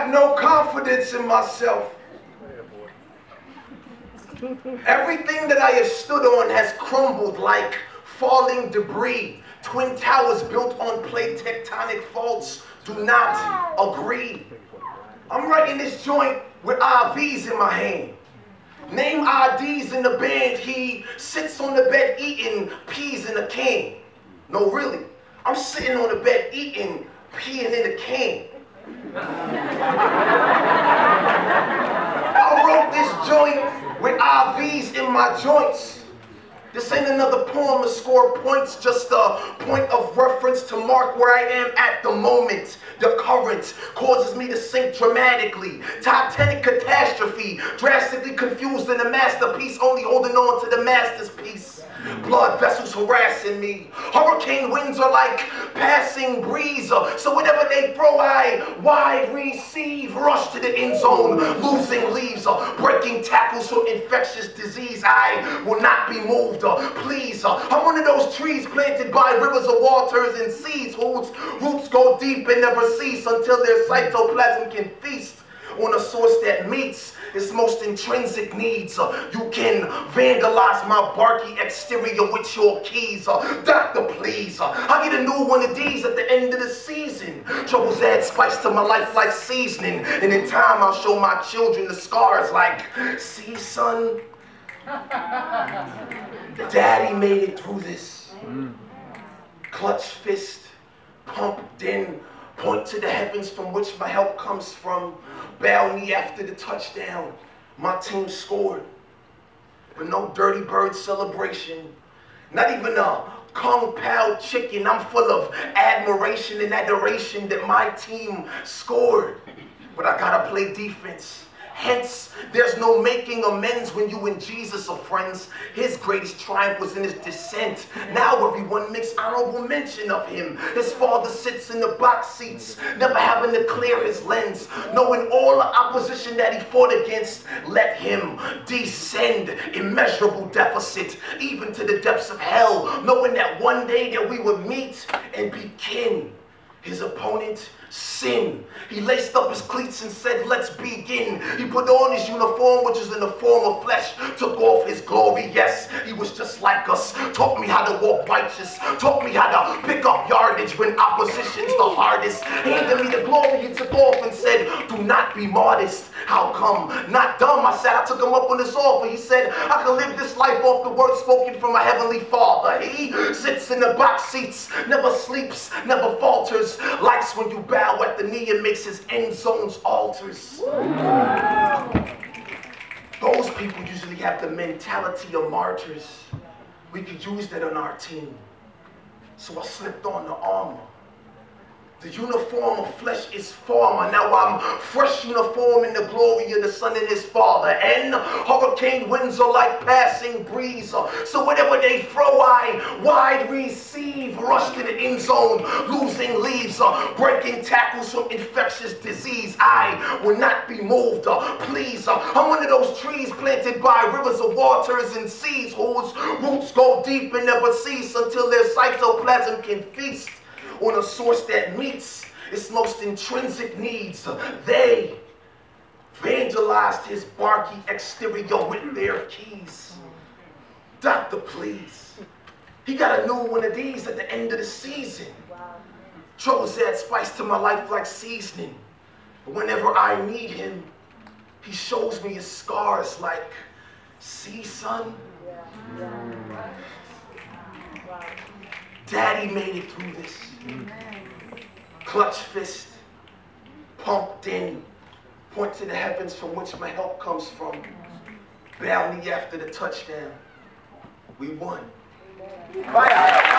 have no confidence in myself. Everything that I have stood on has crumbled like falling debris. Twin towers built on plate tectonic faults do not agree. I'm writing this joint with IVs in my hand. Name IDs in the band. He sits on the bed eating peas in a can. No, really. I'm sitting on the bed eating peeing in a can. I wrote this joint with IVs in my joints. This ain't another poem to score points, just a point of reference to mark where I am at the moment. The current causes me to sink dramatically. Titanic catastrophe, drastically confused in a masterpiece, only holding on to the master's piece. Blood vessels harassing me. Hurricane winds are like passing breeze. So whatever they throw, I wide receive. Rush to the end zone, losing leaves. Breaking tackles from infectious disease. I will not be moved. Please. I'm one of those trees planted by rivers of waters and seas whose roots go deep and never cease until their cytoplasm can feast on a source that meets its most intrinsic needs. You can vandalize my barky exterior with your keys. Doctor, please. I get a new one of these at the end of the season. Troubles add spice to my life like seasoning. And in time I'll show my children the scars like, see, son? Daddy made it through this. Clutch fist, pump, then point to the heavens from which my help comes from. Bow knee after the touchdown. My team scored. But no dirty bird celebration. Not even a Kung Pao chicken. I'm full of admiration and adoration that my team scored. But I gotta play defense. Hence, there's no making amends when you and Jesus are friends. His greatest triumph was in his descent. Now everyone makes honorable mention of him. His father sits in the box seats, never having to clear his lens. Knowing all the opposition that he fought against, let him descend. Immeasurable deficit, even to the depths of hell. Knowing that one day that we would meet and be kin. His opponent, sin. He laced up his cleats and said, let's begin. He put on his uniform, which is in the form of flesh, took off his glory. Yes, he was just like us. Taught me how to walk righteous. Taught me how to pick up yardage when opposition's the hardest. Handed me the glory, he took off and said, do not be modest. How come? Not dumb. I said, I took him up on this offer. He said, I can live this life off the words spoken from my heavenly Father. He sits in the box seats, never sleeps, never falters. Likes when you bow at the knee and makes his end zones altars. Those people usually have the mentality of martyrs. We could use that on our team. So I slipped on the armor. The uniform of flesh is former. Now I'm fresh uniform in the glory of the Son and his Father. And hurricane winds are like passing breeze. So whatever they throw, I wide receive. Rush to the end zone, losing leaves. Breaking tackles from infectious disease. I will not be moved. Please, I'm one of those trees planted by rivers of waters and seas whose roots go deep and never cease until their cytoplasm can feast on a source that meets its most intrinsic needs. They vandalized his barky exterior with their keys. Doctor, please. He got a new one of these at the end of the season. Troubles add spice to my life like seasoning. But whenever I need him, he shows me his scars like, see, son? Daddy made it through this. Clutch fist, pumped in, point to the heavens from which my help comes from. Bow knee after the touchdown. We won. Fire.